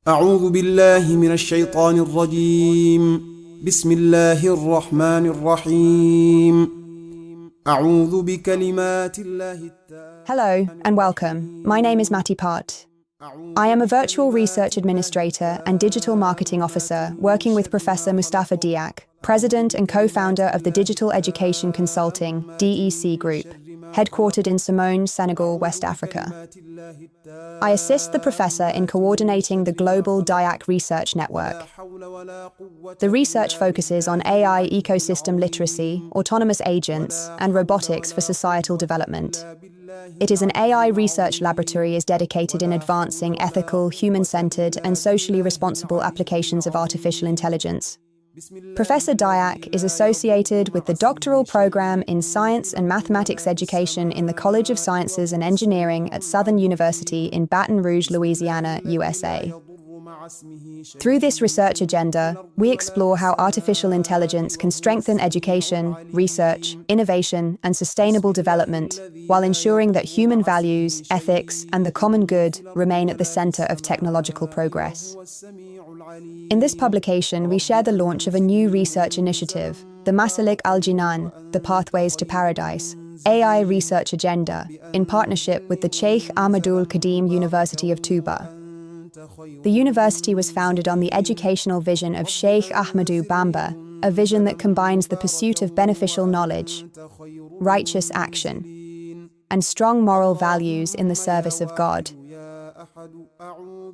أعوذ بالله من الشيطان الرجيم بسم الله الرحمن الرحيم أعوذ بكلمات الله التامة. Hello and welcome. My name is Mati Part. I am a virtual research administrator and digital marketing officer working with Professor Moustapha Diack, president and co-founder of the Digital Education Consulting (DEC) Group, headquartered in Simone, Senegal, West Africa. I assist the professor in coordinating the global Diack research network. The research focuses on AI ecosystem literacy, autonomous agents, and robotics for societal development. It is an AI research laboratory dedicated in advancing ethical, human-centered, and socially responsible applications of artificial intelligence. Professor Diack is associated with the doctoral program in Science and Mathematics Education in the College of Sciences and Engineering at Southern University in Baton Rouge, Louisiana, USA. Through this research agenda, we explore how artificial intelligence can strengthen education, research, innovation, and sustainable development, while ensuring that human values, ethics, and the common good remain at the center of technological progress. In this publication, we share the launch of a new research initiative, the Masālik al-Jinān, the Pathways to Paradise, AI Research Agenda, in partnership with the Cheikh Ahmadou Bamba University of Touba. The university was founded on the educational vision of Cheikh Ahmadou Bamba, a vision that combines the pursuit of beneficial knowledge, righteous action, and strong moral values in the service of God.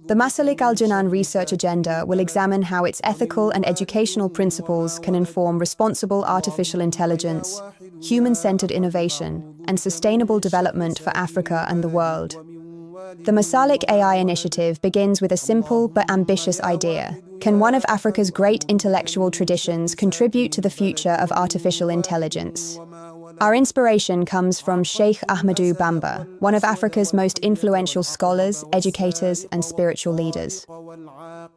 The Masālik al-Jinān research agenda will examine how its ethical and educational principles can inform responsible artificial intelligence, human-centered innovation, and sustainable development for Africa and the world. The Masālik AI Initiative begins with a simple but ambitious idea. Can one of Africa's great intellectual traditions contribute to the future of artificial intelligence? Our inspiration comes from Cheikh Ahmadou Bamba, one of Africa's most influential scholars, educators, and spiritual leaders.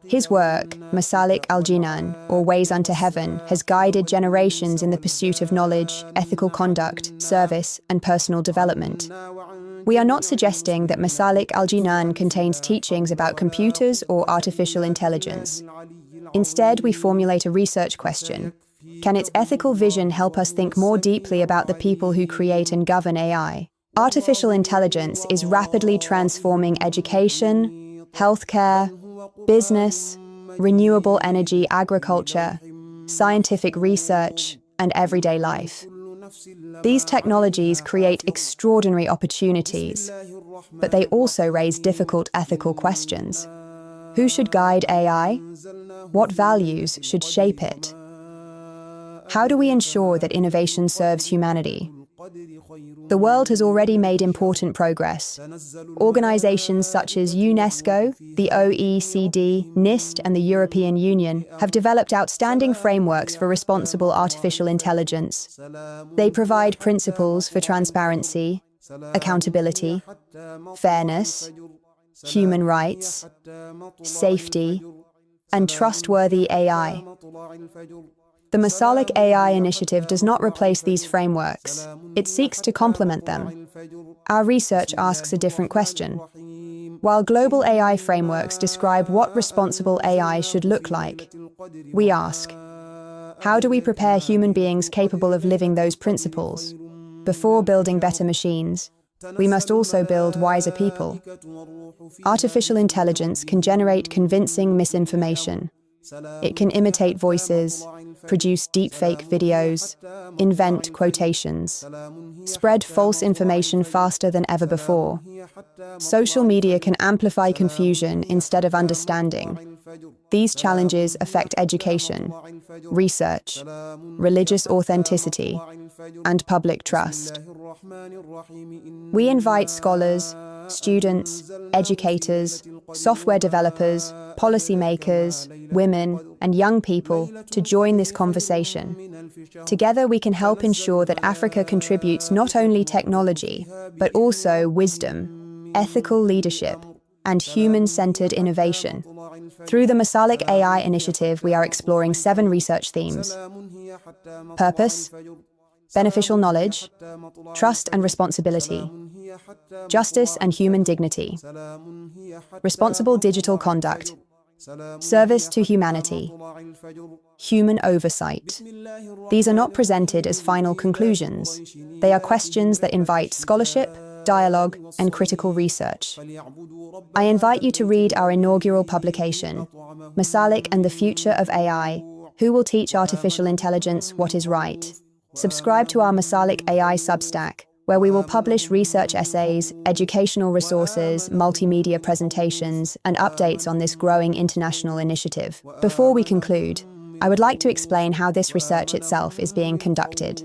His work, Masālik al-Jinān, or Ways unto Heaven, has guided generations in the pursuit of knowledge, ethical conduct, service, and personal development. We are not suggesting that Masālik al-Jinān contains teachings about computers or artificial intelligence. Instead, we formulate a research question. Can its ethical vision help us think more deeply about the people who create and govern AI? Artificial intelligence is rapidly transforming education, healthcare, business, renewable energy, agriculture, scientific research, and everyday life. These technologies create extraordinary opportunities, but they also raise difficult ethical questions. Who should guide AI? What values should shape it? How do we ensure that innovation serves humanity? The world has already made important progress. Organizations such as UNESCO, the OECD, NIST, and the European Union have developed outstanding frameworks for responsible artificial intelligence. They provide principles for transparency, accountability, fairness, human rights, safety, and trustworthy AI. The Masālik AI Initiative does not replace these frameworks. It seeks to complement them. Our research asks a different question. While global AI frameworks describe what responsible AI should look like, we ask, how do we prepare human beings capable of living those principles? Before building better machines, we must also build wiser people. Artificial intelligence can generate convincing misinformation. It can imitate voices, produce deepfake videos, invent quotations, spread false information faster than ever before. Social media can amplify confusion instead of understanding. These challenges affect education, research, religious authenticity, and public trust. We invite scholars, students, educators, software developers, policymakers, women, and young people to join this conversation. Together we can help ensure that Africa contributes not only technology, but also wisdom, ethical leadership, and human-centered innovation. Through the Masālik AI Initiative, we are exploring 7 research themes: purpose, beneficial knowledge, trust and responsibility, justice and human dignity, responsible digital conduct, Service to humanity. Human oversight. These are not presented as final conclusions. They are questions that invite scholarship, dialogue, and critical research. I invite you to read our inaugural publication, Masālik and the Future of AI, Who Will Teach Artificial Intelligence What Is Right? Subscribe to our Masālik AI Substack, where we will publish research essays, educational resources, multimedia presentations, and updates on this growing international initiative. Before we conclude, I would like to explain how this research itself is being conducted.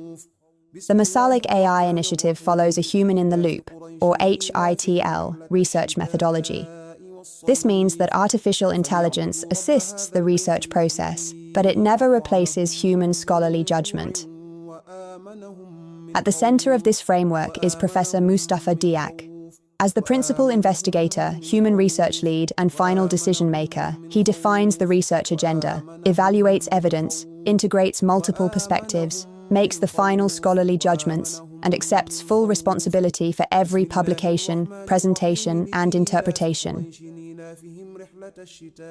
The Masālik AI Initiative follows a human-in-the-loop, or HITL, research methodology. This means that artificial intelligence assists the research process, but it never replaces human scholarly judgment. At the center of this framework is Professor Moustapha Diack. As the principal investigator, human research lead, and final decision-maker, he defines the research agenda, evaluates evidence, integrates multiple perspectives, makes the final scholarly judgments, and accepts full responsibility for every publication, presentation, and interpretation.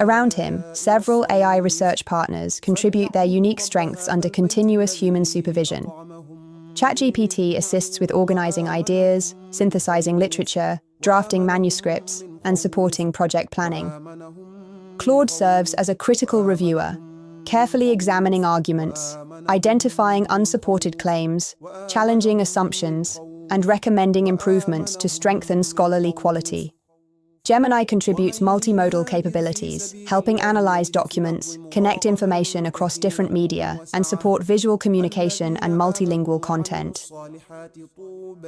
Around him, several AI research partners contribute their unique strengths under continuous human supervision. ChatGPT assists with organizing ideas, synthesizing literature, drafting manuscripts, and supporting project planning. Claude serves as a critical reviewer, carefully examining arguments, identifying unsupported claims, challenging assumptions, and recommending improvements to strengthen scholarly quality. Gemini contributes multimodal capabilities, helping analyze documents, connect information across different media, and support visual communication and multilingual content.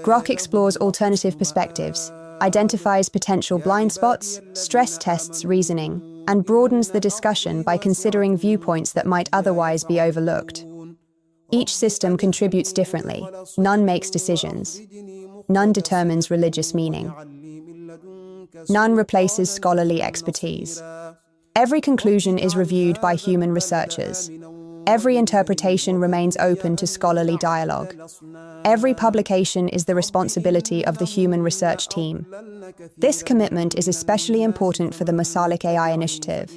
Grok explores alternative perspectives, identifies potential blind spots, stress tests reasoning, and broadens the discussion by considering viewpoints that might otherwise be overlooked. Each system contributes differently. None makes decisions. None determines religious meaning. None replaces scholarly expertise. Every conclusion is reviewed by human researchers. Every interpretation remains open to scholarly dialogue. Every publication is the responsibility of the human research team. This commitment is especially important for the Masālik AI Initiative.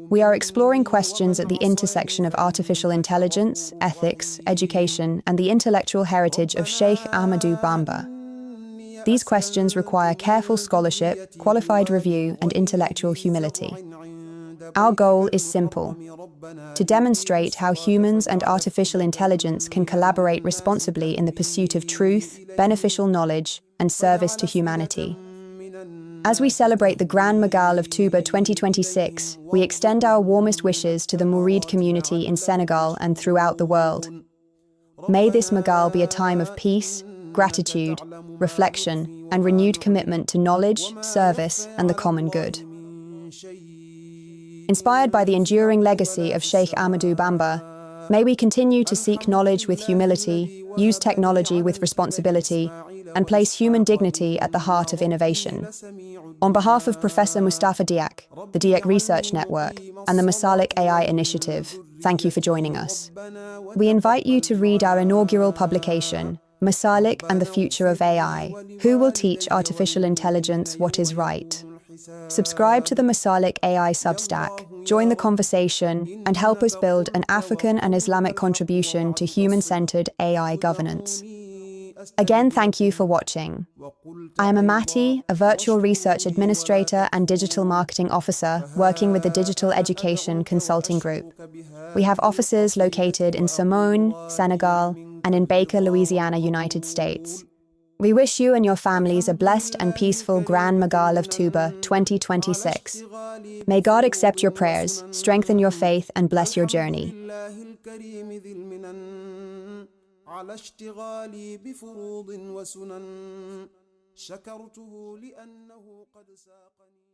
We are exploring questions at the intersection of artificial intelligence, ethics, education, and the intellectual heritage of Cheikh Ahmadou Bamba. These questions require careful scholarship, qualified review, and intellectual humility. Our goal is simple: to demonstrate how humans and artificial intelligence can collaborate responsibly in the pursuit of truth, beneficial knowledge, and service to humanity. As we celebrate the Grand Magal of Touba 2026, we extend our warmest wishes to the Murid community in Senegal and throughout the world. May this Magal be a time of peace, gratitude, reflection, and renewed commitment to knowledge, service, and the common good. Inspired by the enduring legacy of Cheikh Ahmadou Bamba, may we continue to seek knowledge with humility, use technology with responsibility, and place human dignity at the heart of innovation. On behalf of Professor Moustapha Diack, the Diack Research Network, and the Masālik AI Initiative, thank you for joining us. We invite you to read our inaugural publication, Masālik and the Future of AI, Who Will Teach Artificial Intelligence What Is Right? Subscribe to the Masālik AI Substack, join the conversation, and help us build an African and Islamic contribution to human-centered AI governance. Again, thank you for watching. I am Amati, a virtual research administrator and digital marketing officer working with the Digital Education Consulting Group. We have offices located in Simone, Senegal, and in Baker, Louisiana, United States. We wish you and your families a blessed and peaceful Grand Magal of Touba 2026. May God accept your prayers, strengthen your faith, and bless your journey. على اشتغالي بفروض وسنن شكرته لأنه قد ساقني